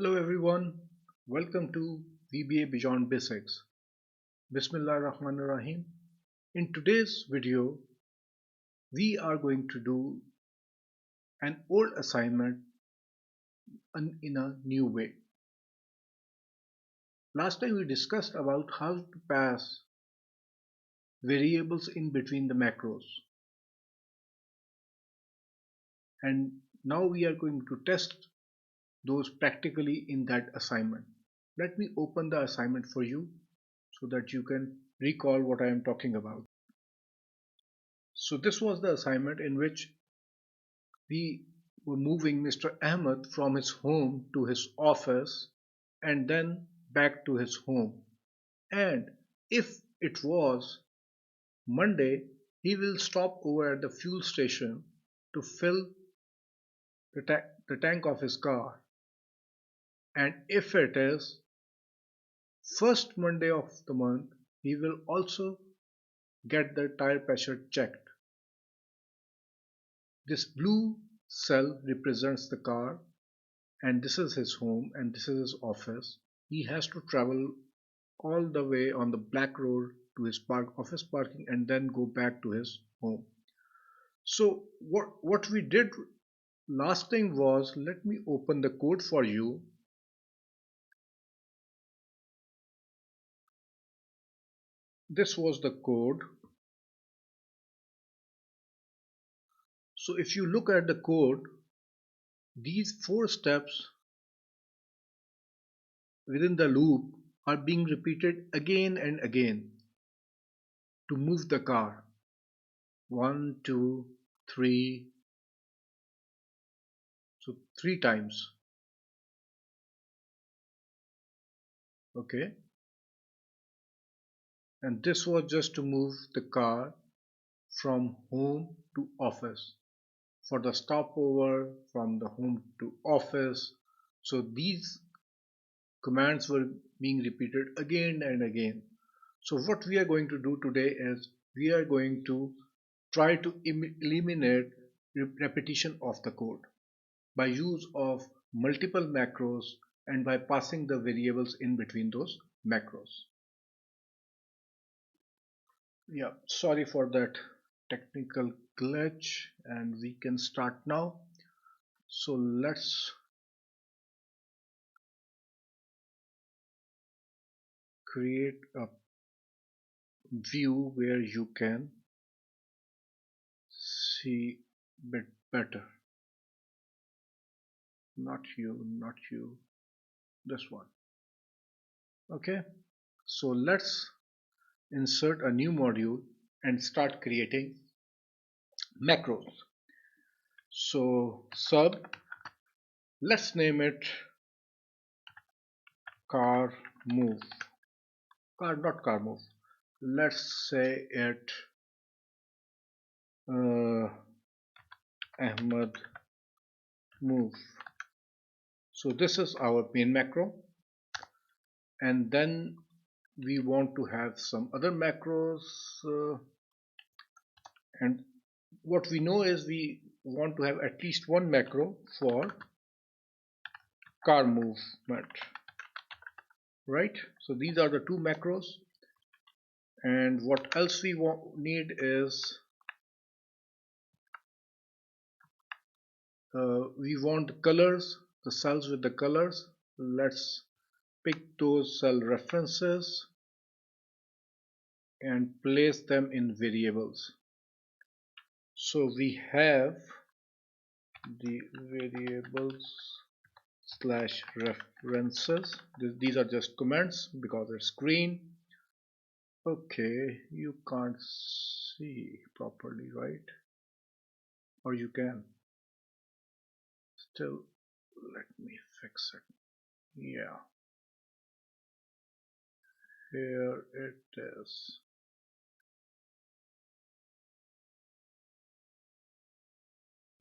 Hello everyone, welcome to VBA Beyond Basics. Bismillah Rahman Rahim. In today's video, we are going to do an old assignment in a new way. Last time we discussed about how to pass variables in between the macros, and now we are going to test those practically in that assignment. Let me open the assignment for you so that you can recall what I am talking about. So this was the assignment in which we were moving Mr. Ahmed from his home to his office and then back to his home. And if it was Monday, he will stop over at the fuel station to fill the tank of his car. And if it is first Monday of the month, he will also get the tire pressure checked. This blue cell represents the car, and this is his home, and this is his office. He has to travel all the way on the black road to his office parking and then go back to his home. So what we did last time was, let me open the code for you. This was the code. So if you look at the code, these 4 steps within the loop are being repeated again and again to move the car. 1, 2, 3. So 3 times. Okay. And this was just to move the car from home to office, for the stopover from the home to office. So these commands were being repeated again and again. So what we are going to do today is we are going to try to eliminate repetition of the code by use of multiple macros and by passing the variables in between those macros. Yeah, sorry for that technical glitch, and we can start now. So let's create a view where you can see a bit better. Not you, this one. Okay, so let's insert a new module and start creating macros. So sub, let's name it car move. Not car move. Let's say it Ahmed move. So this is our main macro, and then we want to have some other macros, and what we know is we want to have at least one macro for car movement, right? So these are the 2 macros, and what else we need is we want the colors, the cells with the colors. Let's pick those cell references and place them in variables. So we have the variables slash references. These are just comments because it's green. Okay, you can't see properly, right? Or you can. Still, let me fix it. Yeah, here it is.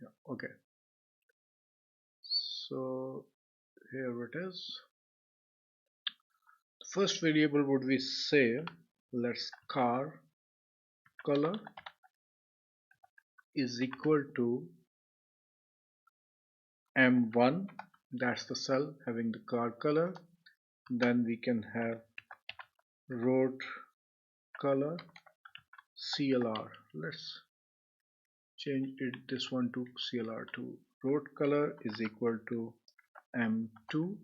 Yeah, okay. So here it is. The first variable would be say, let's car color is equal to M1 That's the cell having the car color. Then we can have road color CLR. Let's change this one to CLR2. Road color is equal to M2.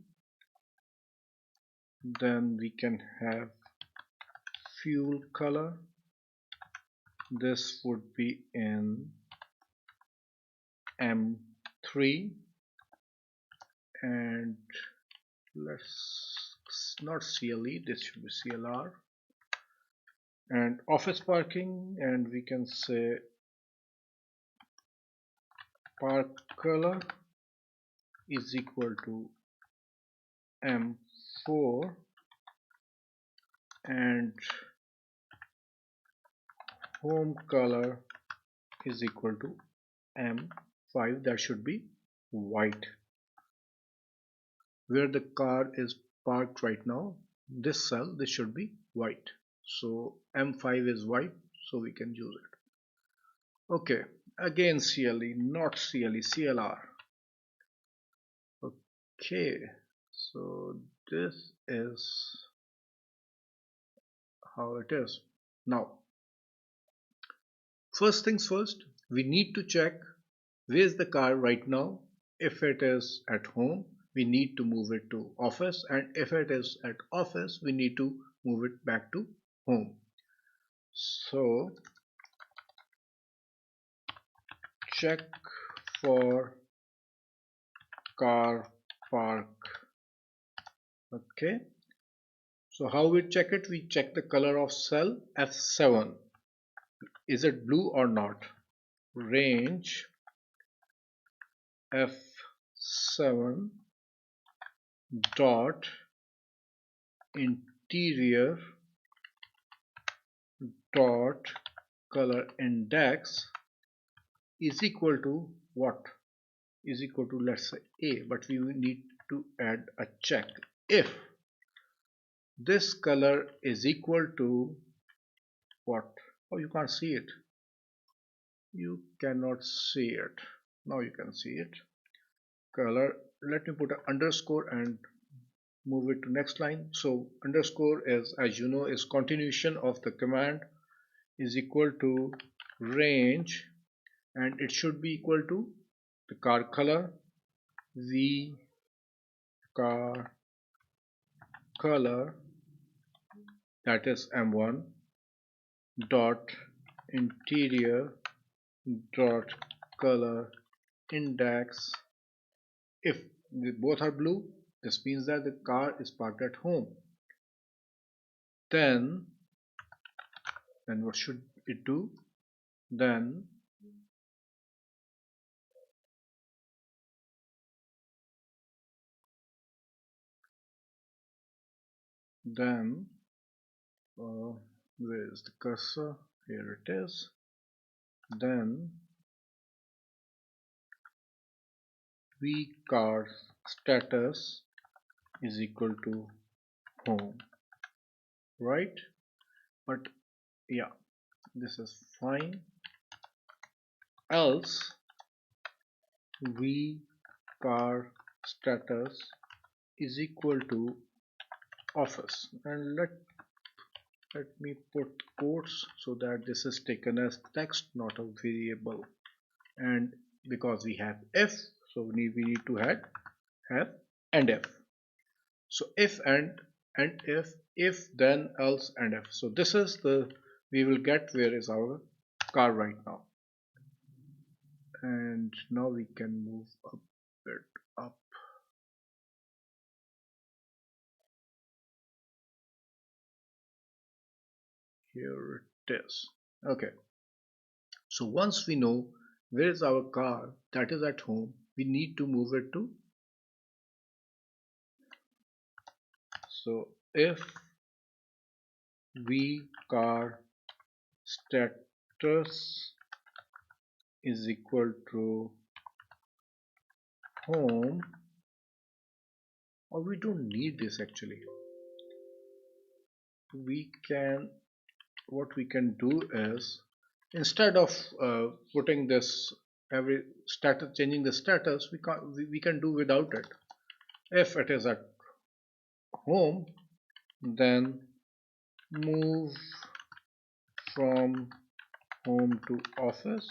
Then we can have fuel color. This would be in M3, and let's not CLE, this should be CLR. And office parking, and we can say park color is equal to M4, and home color is equal to M5. That should be white. Where the car is parked right now, this cell, this should be white. So M5 is white, so we can use it. Okay, again CLE, not CLE, CLR. Okay, so this is how it is. Now, first things first, we need to check where's the car right now. If it is at home, we need to move it to office, and if it is at office, we need to move it back to home. So check for car park. Okay, so how we check it? We check the color of cell F7. Is it blue or not? Range F7 dot interior dot color index is equal to what? Is equal to, let's say, A, but we need to add a check. If this color is equal to what? Oh, you can't see it. You cannot see it. Now you can see it. Color, let me put an underscore and move it to next line. So underscore is, as you know, is continuation of the command, is equal to range, and it should be equal to the car color, V car color, that is M1 dot interior dot color index. If both are blue, this means that the car is parked at home. Then what should it do? Then where is the cursor? Here it is. Then V car status is equal to home, right? But yeah, this is fine. Else V car status is equal to office, and let me put quotes so that this is taken as text, not a variable. And because we have if, so we need to have and if. So if and if then else and if. So this is the, we will get where is our car right now. And now we can move a bit up. Here it is. Okay, so once we know where is our car that is at home, we need to move it to, so if V car status is equal to home, or we don't need this actually. We can, what we can do is, instead of putting this every status, changing the status, we can do without it. If it is at home, then move from home to office.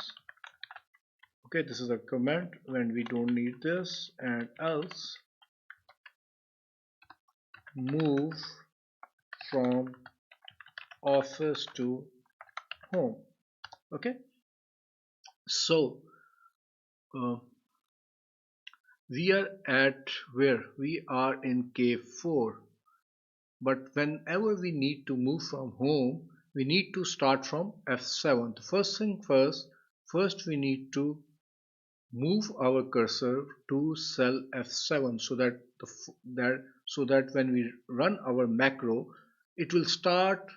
Okay, this is a comment when we don't need this, and else move from office to home. Okay, so uh, we are at where we are in cave 4, but whenever we need to move from home, we need to start from F7. The first thing first we need to move our cursor to cell F7 so that when we run our macro, it will start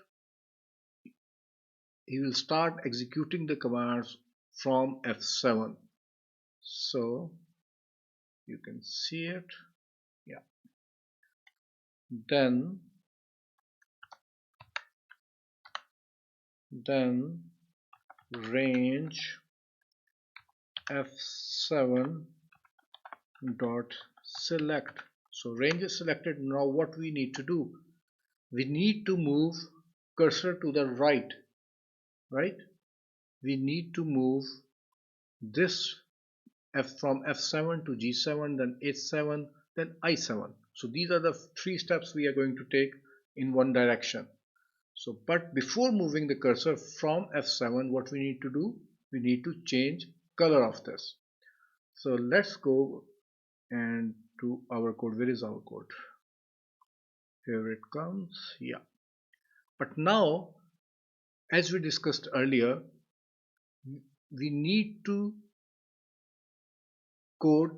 he will start executing the commands from F7. So you can see it. Yeah. Then range F7 dot select. So range is selected. Now what we need to do? We need to move cursor to the right, right? We need to move this from F7 to G7, then H7, then I7. So these are the 3 steps we are going to take in one direction. So, but before moving the cursor from F7, what we need to do? We need to change color of this. So let's go and do our code. Where is our code? Here it comes. Yeah. But now, as we discussed earlier, we need to code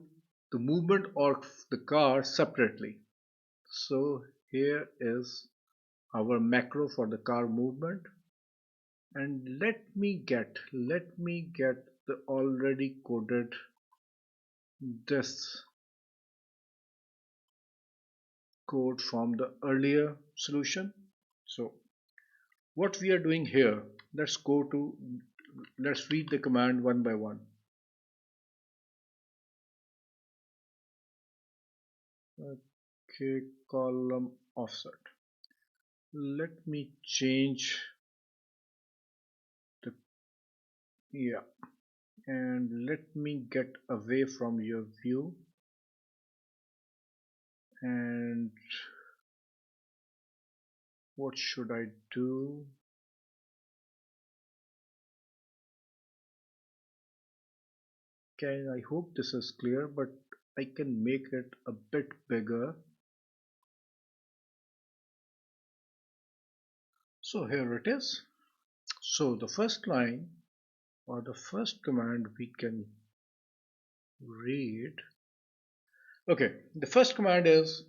the movement of the car separately. So here is our macro for the car movement, and let me get the already coded this code from the earlier solution. So what we are doing here, let's read the command one by one. Okay, column offset. Let me change the, yeah, and let me get away from your view, and what should I do? Okay, I hope this is clear, but I can make it a bit bigger. So here it is. So the first line or the first command we can read. Okay, the first command is,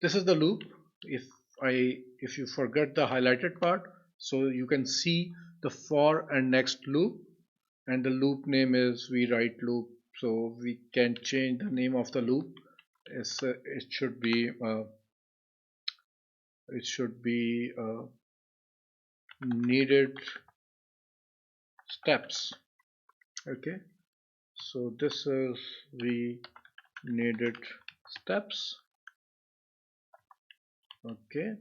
this is the loop. If you forget the highlighted part, so you can see the for and next loop, and the loop name is we write loop, so we can change the name of the loop. It should be needed steps. Okay, so this is we needed steps. Okay,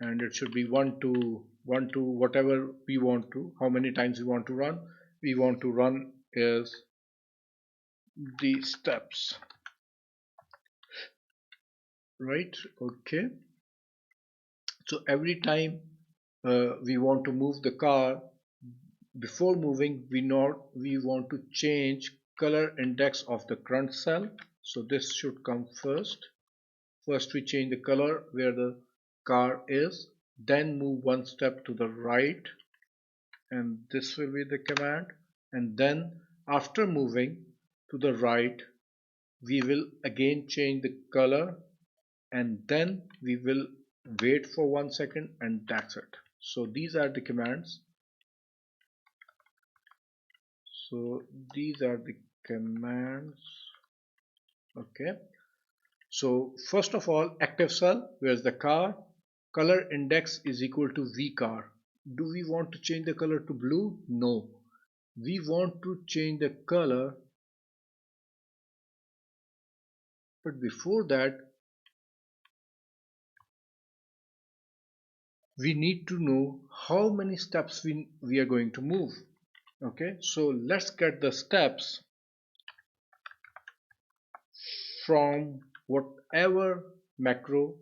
and it should be 1 to whatever we want to, how many times we want to run. We want to run is the steps, right? Okay, so every time we want to move the car, before moving we want to change color index of the current cell. So this should come first we change the color where the car is, then move 1 step to the right, and this will be the command, and then after moving to the right we will again change the color, and then we will wait for 1 second, and that's it. So these are the commands. So these are the commands. Okay, so first of all, active cell, where's the car, color index is equal to v car. Do we want to change the color to blue? No, we want to change the color But before that, we need to know how many steps we are going to move. Okay, so let's get the steps from whatever macro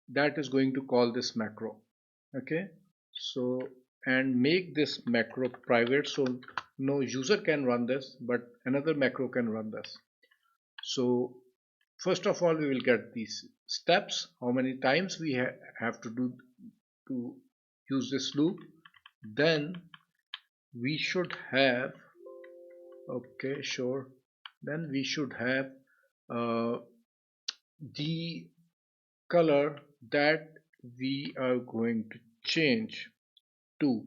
that is going to call this macro. Okay, so and make this macro private, so no user can run this, but another macro can run this. So first of all, we will get these steps, how many times we have to do to use this loop. Then we should have, okay, sure, then we should have uh, the color that we are going to change to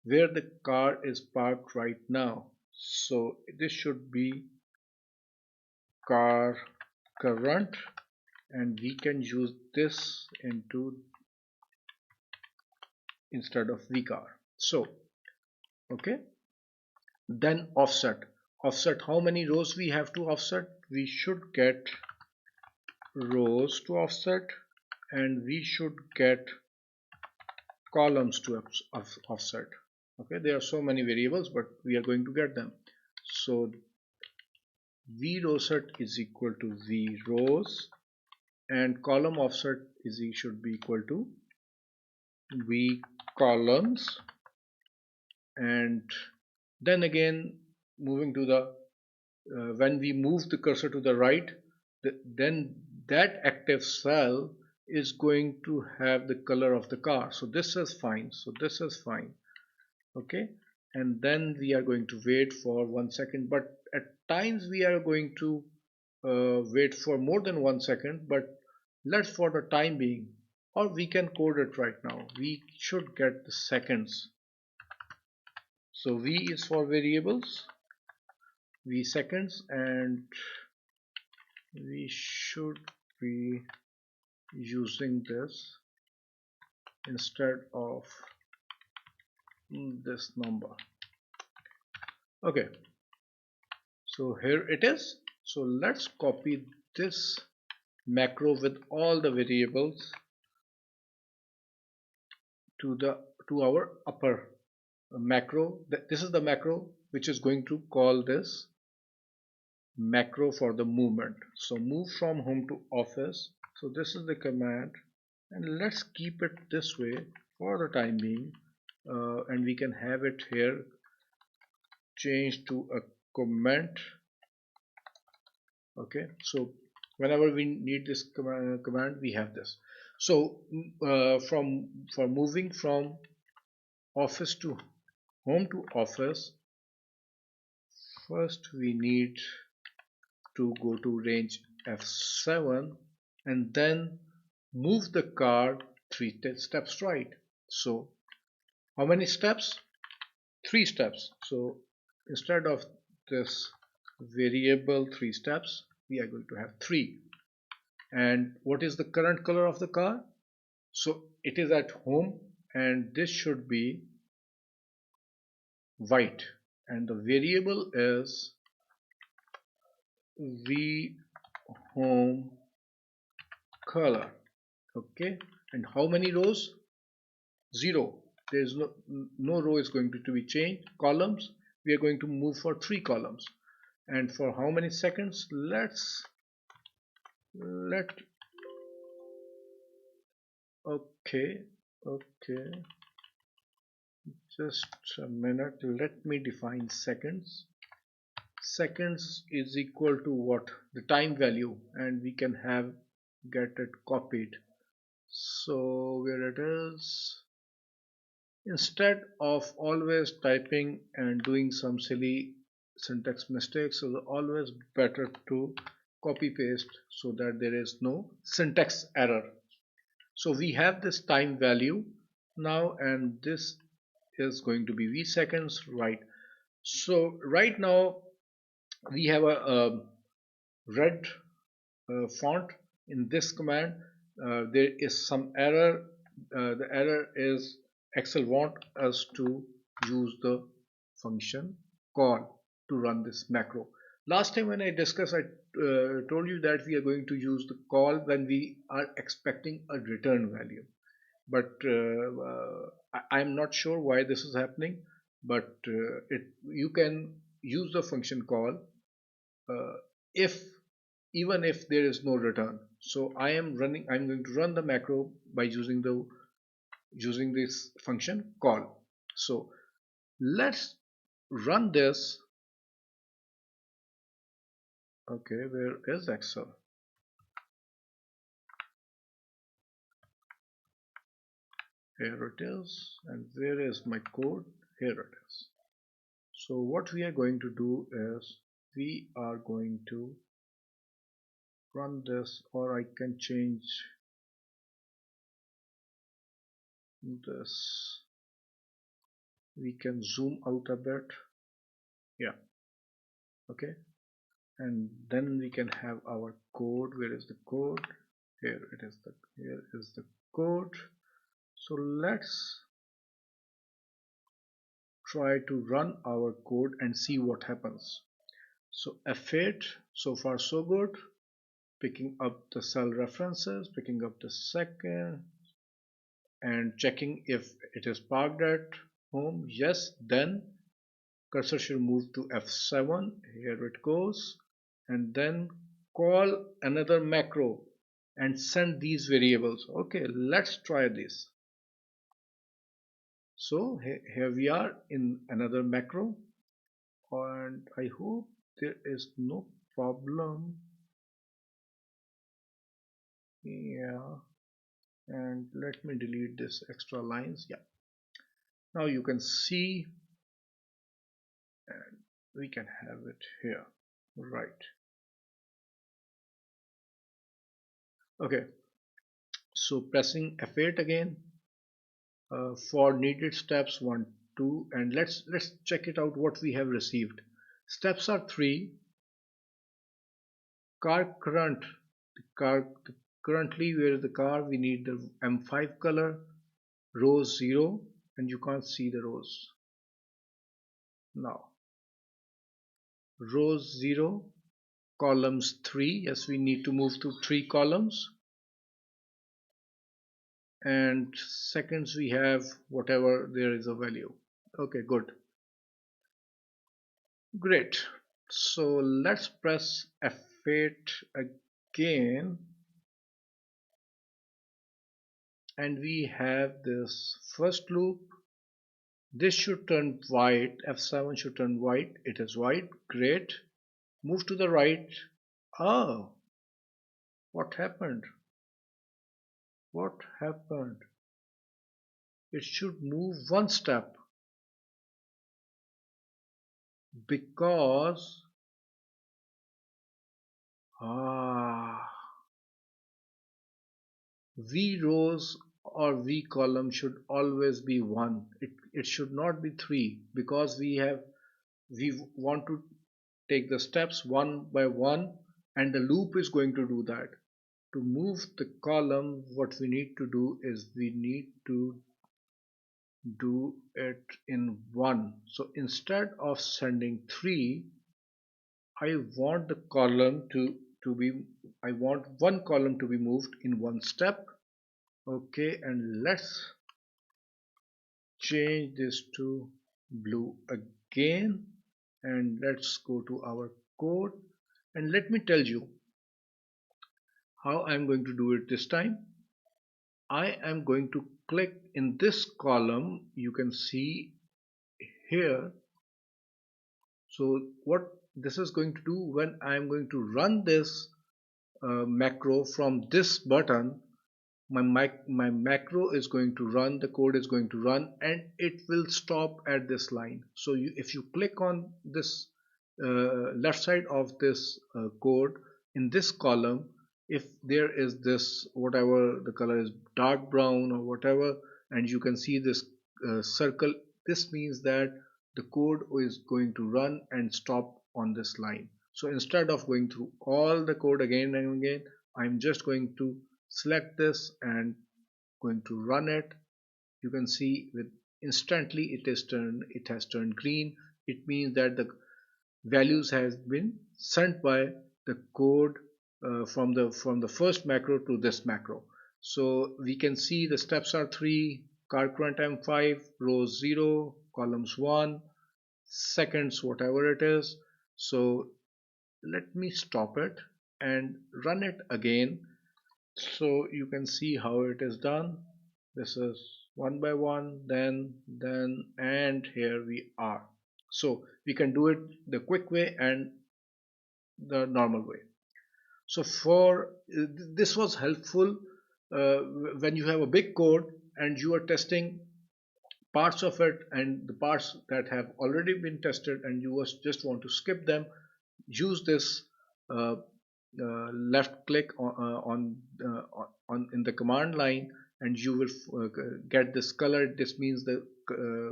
where the car is parked right now. So this should be car current, and we can use this into instead of vcar. So okay, then offset how many rows we have to offset. We should get rows to offset, and we should get columns to offset. Okay, there are so many variables, but we are going to get them. So v row set is equal to v rows, and column offset should be equal to v columns. And then again, moving to the when we move the cursor to the right, then that active cell is going to have the color of the car. So this is fine, so this is fine. Okay, and then we are going to wait for 1 second, but at times we are going to wait for more than 1 second, but let's for the time being, or we can code it right now, we should get the seconds. So v is for variables, v seconds, and we should be using this instead of this number. Okay, so here it is. So let's copy this macro with all the variables to our upper macro. This is the macro which is going to call this macro for the movement. So move from home to office. So this is the command, and let's keep it this way for the time being, and we can have it here changed to a comment. Okay, so whenever we need this command, we have this. So for moving from office to home to office, first we need to go to range F7 and then move the car 3 steps right. So how many steps? 3 steps. So instead of this variable 3 steps, we are going to have 3. And what is the current color of the car? So it is at home, and this should be white, and the variable is v home color. Okay, and how many rows? 0. There is no row is going to be changed. Columns, we are going to move for 3 columns. And for how many seconds? Okay, just a minute, let me define seconds. Seconds is equal to what? The time value, and we can get it copied. So where it is, instead of always typing and doing some silly syntax mistakes, so always better to copy paste so that there is no syntax error. So we have this time value now, and this is going to be v seconds, right? So right now we have a red font in this command. There is some error. The error is Excel want us to use the function call to run this macro. Last time when I discussed, I told you that we are going to use the call when we are expecting a return value. But I'm not sure why this is happening. But you can use the function call uh, if even if there is no return. So I'm going to run the macro by using this function call. So let's run this. Okay, where is Excel? Here it is. And where is my code? Here it is. So what we are going to do is we are going to run this, or I can change this. We can zoom out a bit. Yeah, okay. And then we can have our code. Where is the code? Here is the code. So let's try to run our code and see what happens. So F8, so far so good. Picking up the cell references, picking up the second, and checking if it is parked at home. Yes, then cursor should move to F7. Here it goes. And then call another macro and send these variables. Okay, let's try this. So here we are in another macro, and I hope there is no problem. Yeah, and let me delete this extra lines. Yeah, now you can see, and we can have it here, right? Okay, so pressing F8 again for needed steps 1, 2, and let's check it out what we have received. Steps are 3. Car current, the car currently where is the car? We need the M5 color. Rows 0, and you can't see the rows now. Rows 0, columns 3. Yes, we need to move to 3 columns. And seconds we have whatever there is a value. Okay, good. Great. So let's press F8 again, and we have this first loop. This should turn white. F7 should turn white. It is white. Great. Move to the right. Oh, what happened? What happened? It should move one step because ah, V rows or V column should always be 1. It should not be 3 because we want to take the steps one by one, and the loop is going to do that. To move the column, what we need to do is we need to do it in 1. So instead of sending 3, I want the column to be I want one column to be moved in one step. Okay, and let's change this to blue again, and let's go to our code, and let me tell you how I'm going to do it this time. I am going to click in this column, you can see here. So what this is going to do, when I'm going to run this macro from this button, my macro is going to run, the code is going to run, and it will stop at this line. So if you click on this left side of this code in this column, if there is this whatever the color is, dark brown or whatever, and you can see this circle, this means that the code is going to run and stop on this line. So instead of going through all the code again and again, I'm just going to select this and going to run it. You can see with instantly it has turned green. It means that values has been sent by the code from the first macro to this macro. So we can see the steps are 3, car current M5, rows 0, columns 1, seconds, whatever it is. So let me stop it and run it again so you can see how it is done. This is one by one, then, and here we are. So we can do it the quick way and the normal way. So for this was helpful uh, when you have a big code and you are testing parts of it, and the parts that have already been tested and you just want to skip them. Use this uh, left click on in the command line, and you will get this color. This means the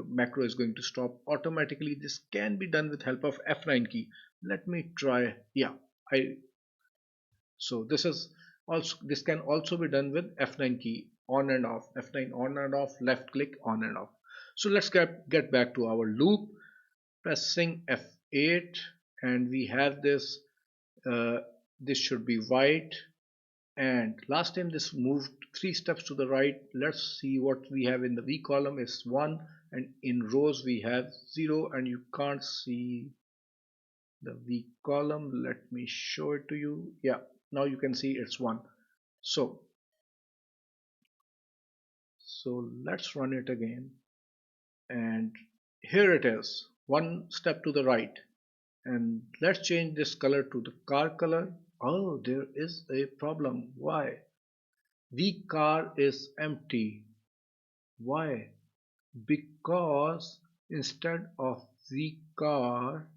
macro is going to stop automatically. This can be done with help of F9 key. Let me try. Yeah, I so this can also be done with F9 key, on and off, F9 on and off, left click on and off. So let's get back to our loop, pressing F8, and we have this. Uh, this should be white, and last time this moved 3 steps to the right. Let's see what we have in the V column is 1, and in rows we have 0, and you can't see the V column. Let me show it to you. Yeah, now you can see it's 1. So let's run it again, and here it is, 1 step to the right. And let's change this color to the car color. Oh, there is a problem. Why? V car is empty. Why? Because instead of V car,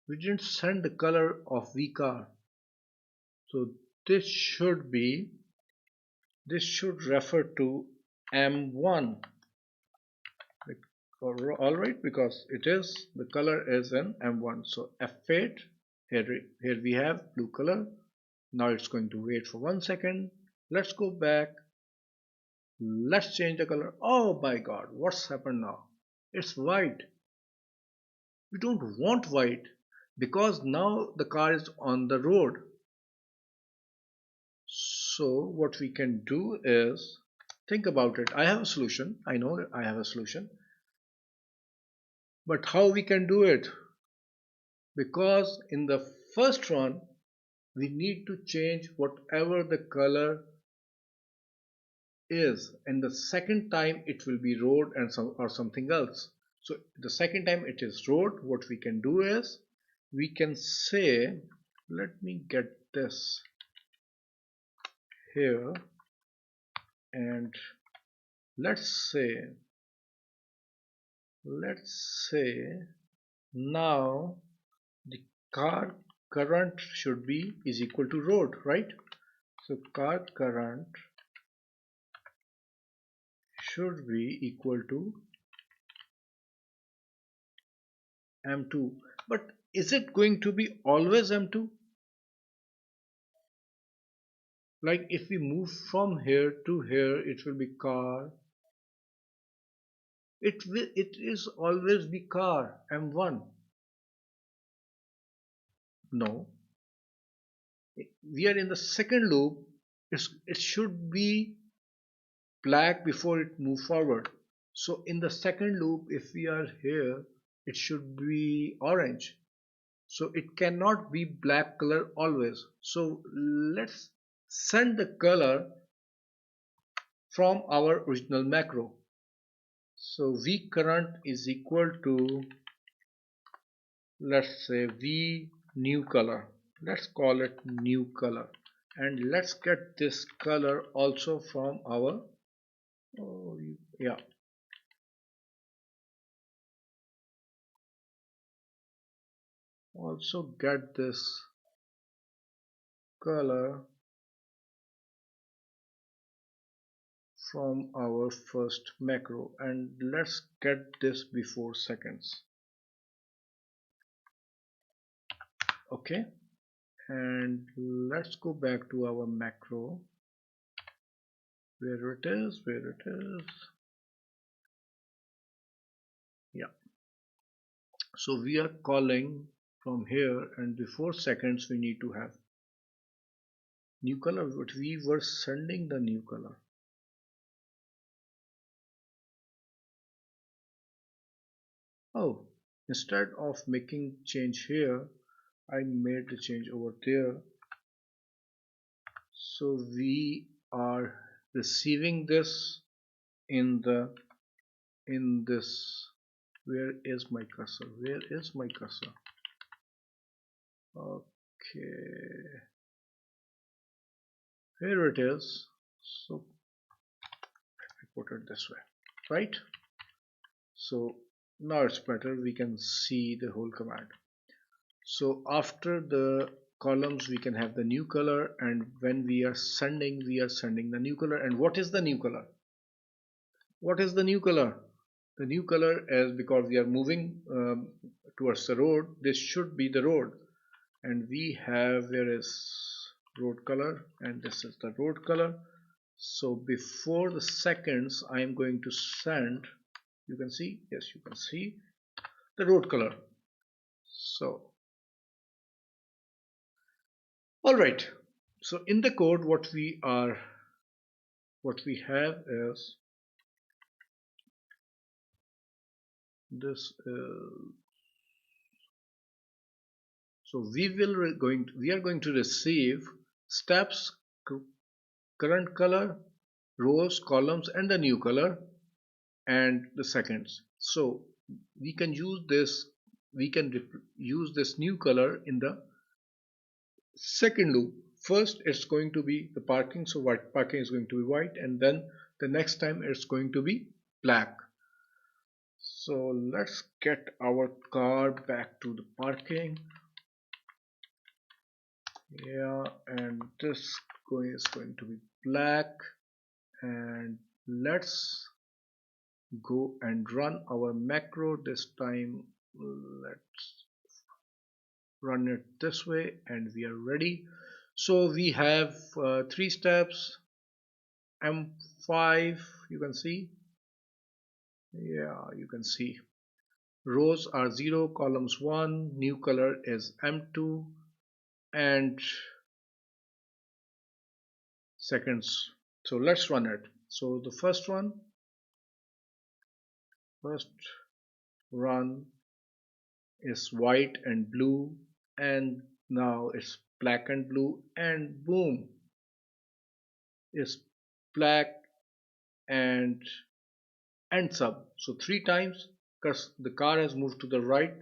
we didn't send the color of V car. So this should be, this should refer to M1. Alright, because it is, the color is in M1. So F8, here we have blue color. Now it's going to wait for 1 second. Let's go back. Let's change the color. Oh my god, what's happened now? It's white. We don't want white because now the car is on the road. So what we can do is, think about it. I have a solution. I know that I have a solution. But how we can do it? Because in the first run, we need to change whatever the color is, and the second time it will be road and or something else. So the second time it is road, what we can do is, we can say, let me get this here, and let's say now the car current should be is equal to road, right? So car current should be equal to M2. But is it going to be always M2? Like if we move from here to here, it will be car. It is always be car M1. No, we are in the second loop. It should be black before it move forward. So in the second loop, if we are here, it should be orange. So it cannot be black color always. So let's send the color from our original macro. So V current is equal to, let's say, V new color. Let's call it new color. And let's get this color also from our, oh, yeah, also get this color from our first macro, and let's get this before seconds. Okay, and let's go back to our macro. Where it is, where it is. Yeah, So we are calling from here, and before seconds we need to have new color, but we were sending the new color. Oh, instead of making change here, I made the change over there. So we are receiving this in the in this. Where is my cursor? Where is my cursor? Okay, here it is. So I put it this way, right? So now it's better. We can see the whole command. So after the columns we can have the new color, and when we are sending the new color. And what is the new color? What is the new color? The new color is because we are moving towards the road. This should be the road, and we have, where is road color, and this is the road color. So before the seconds I am going to send, you can see, yes, you can see the road color. So all right, so in the code what we have is this. So we are going to receive steps, current color, rows, columns, and the new color, and the seconds. So we can use this. We can use this new color in the second loop. First, it's going to be the parking. So white parking is going to be white, and then the next time it's going to be black. So let's get our car back to the parking. Yeah, and this is going to be black, and let's go and run our macro. This time let's run it this way, and we are ready. So we have three steps, M5, you can see. Yeah, you can see rows are 0, columns 1, new color is M2, and seconds. So let's run it. So the first run is white and blue, and now it's black and blue, and boom, it's black and ends up. So three times, because the car has moved to the right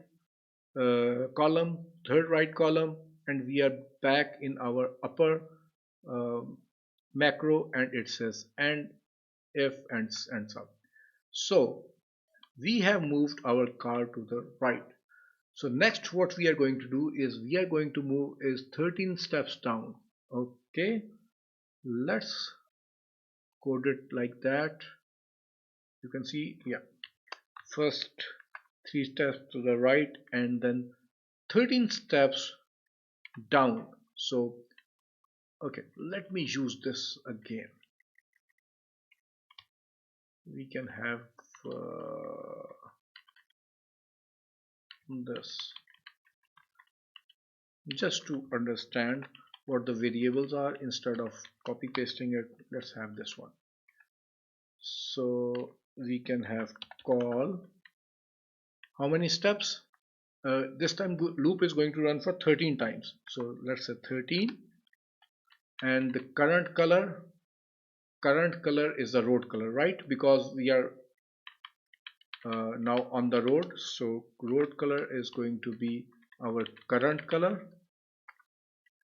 column, third right column, and we are back in our upper um macro, and it says and if ends up. So we have moved our car to the right. So next what we are going to do is we are going to move is 13 steps down. Okay, let's code it like that. You can see, yeah, first 3 steps to the right and then 13 steps down. So okay, let me use this again. We can have this just to understand what the variables are. Instead of copy pasting it, let's have this one. So we can have call how many steps. This time loop is going to run for 13 times, so let's say 13, and the current color is the road color, right? Because we are now on the road, so road color is going to be our current color.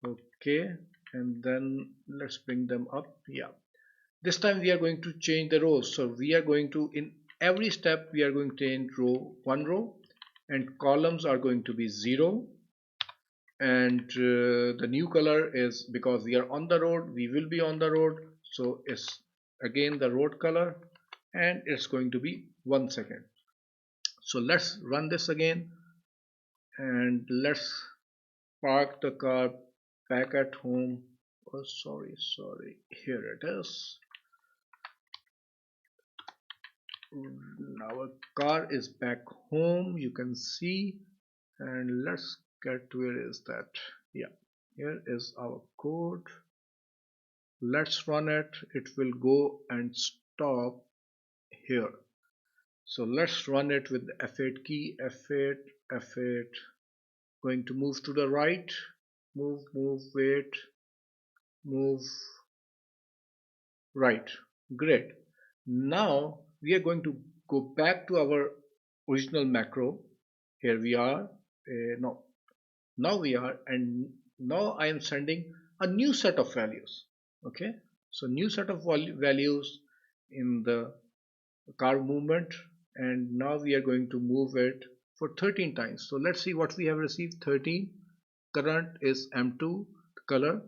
Okay, and then let's bring them up. Yeah, this time we are going to change the rows. So we are going to, in every step we are going to change one row, and columns are going to be 0, and the new color is because we are on the road, we will be on the road, so it's again the road color, and it's going to be 1 second. So let's run this again, and let's park the car back at home. Oh, sorry, here it is. our car is back home, you can see. And let's get, where is that? Yeah, here is our code. Let's run it. It will go and stop here. So let's run it with the F8 key. F8, F8. Going to move to the right. Move, wait, move, right. Great. Now we are going to go back to our original macro. Here we are. No, now we are, and now I am sending a new set of values. Okay, so new set of values in the car movement, and now we are going to move it for 13 times. So let's see what we have received. 13. Current is M2 color,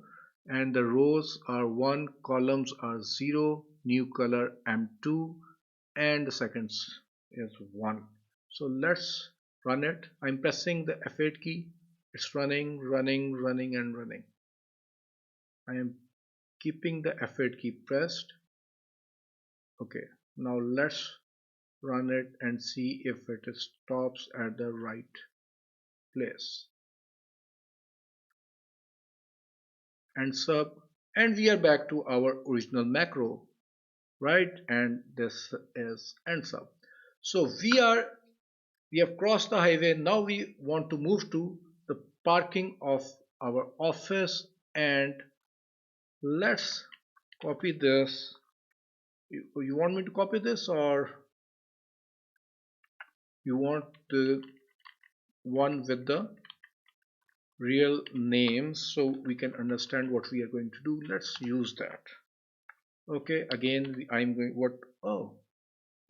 and the rows are 1, columns are 0, new color M2, and the seconds is 1. So let's run it. I'm pressing the F8 key. It's running, and running. I am keeping the F8 key pressed. Okay, now let's run it and see if it stops at the right place. And sub, and we are back to our original macro, right? And this is end sub. So we have crossed the highway. Now we want to move to the parking of our office, and let's copy this. You want me to copy this, or you want the one with the real names so we can understand what we are going to do? Let's use that. Okay, again I'm going, what, oh,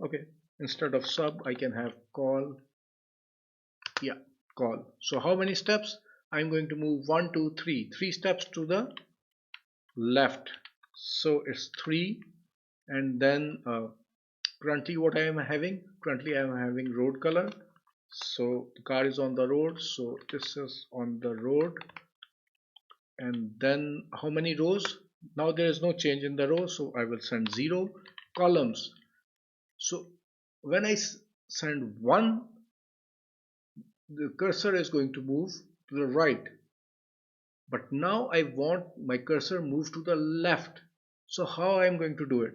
okay, instead of sub I can have call. Yeah, call. So how many steps? I'm going to move 1 2 3 steps to the left, so it's 3. And then currently what I am having, currently I am having road color, so the car is on the road, so this is on the road. And then how many rows? Now there is no change in the row, so I will send 0. Columns, so when I send 1, the cursor is going to move to the right, but now I want my cursor move to the left. So how I am going to do it?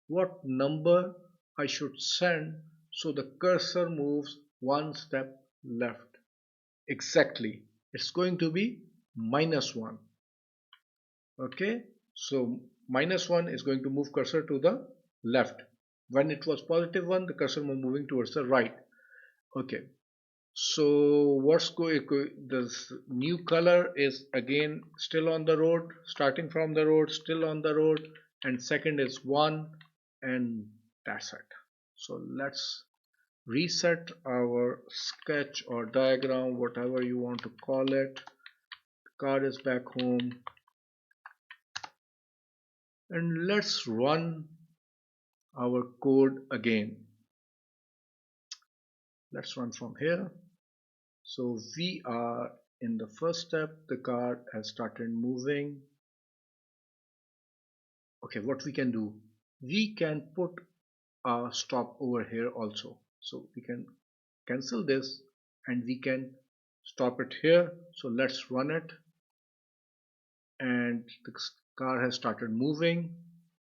What number I should send so the cursor moves 1 step left? Exactly, it's going to be -1. Okay, so -1 is going to move cursor to the left. When it was +1, the cursor was moving towards the right. Okay, so what's going, this new color is again still on the road, starting from the road, still on the road, and second is 1, and that's it. So let's reset our sketch or diagram, whatever you want to call it. Car is back home, and let's run our code again. Let's run from here. So we are in the first step, the car has started moving. Okay, what we can do, we can put a stop over here also, so we can cancel this and we can stop it here. So let's run it, and the car has started moving.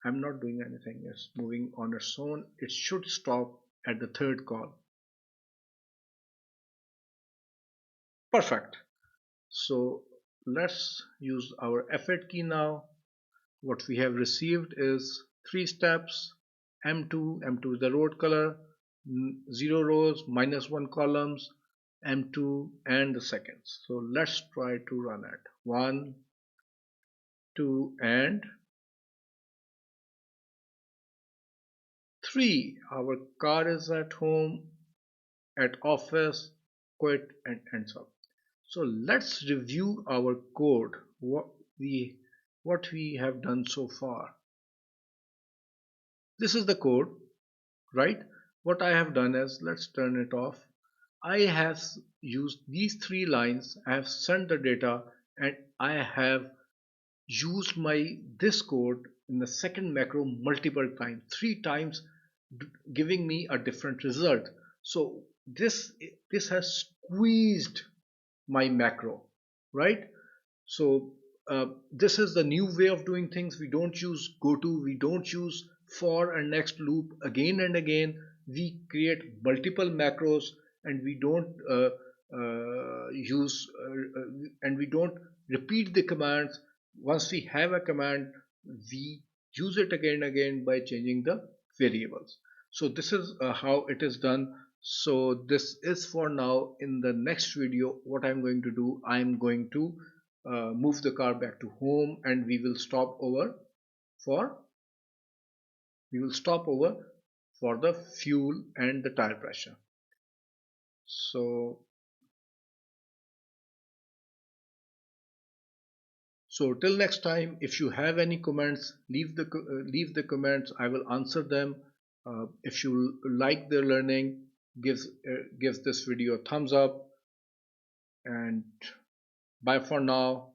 I'm not doing anything, it's moving on its own. It should stop at the third call. Perfect. So let's use our F8 key now. What we have received is 3 steps. M2 is the road color, 0 rows, -1 columns, M2, and the seconds. So let's try to run it. 1 2 and 3. Our car is at home, at office, quit, and ends up. So let's review our code, what we have done so far. This is the code, right? What I have done is, let's turn it off. I have used these 3 lines. I have sent the data, and I have used this code in the second macro multiple times, three times, giving me a different result. So this has squeezed my macro, right? So this is the new way of doing things. We don't use goto, we don't use for and next loop again and again. We create multiple macros, and we don't use and we don't repeat the commands. Once we have a command, we use it again and again by changing the variables. So this is how it is done. So this is for now. In the next video, what I'm going to do, I'm going to move the car back to home, and for we will stop over for the fuel and the tire pressure. So so till next time, if you have any comments, leave the comments. I will answer them. If you like the learning, give this video a thumbs up, and bye for now.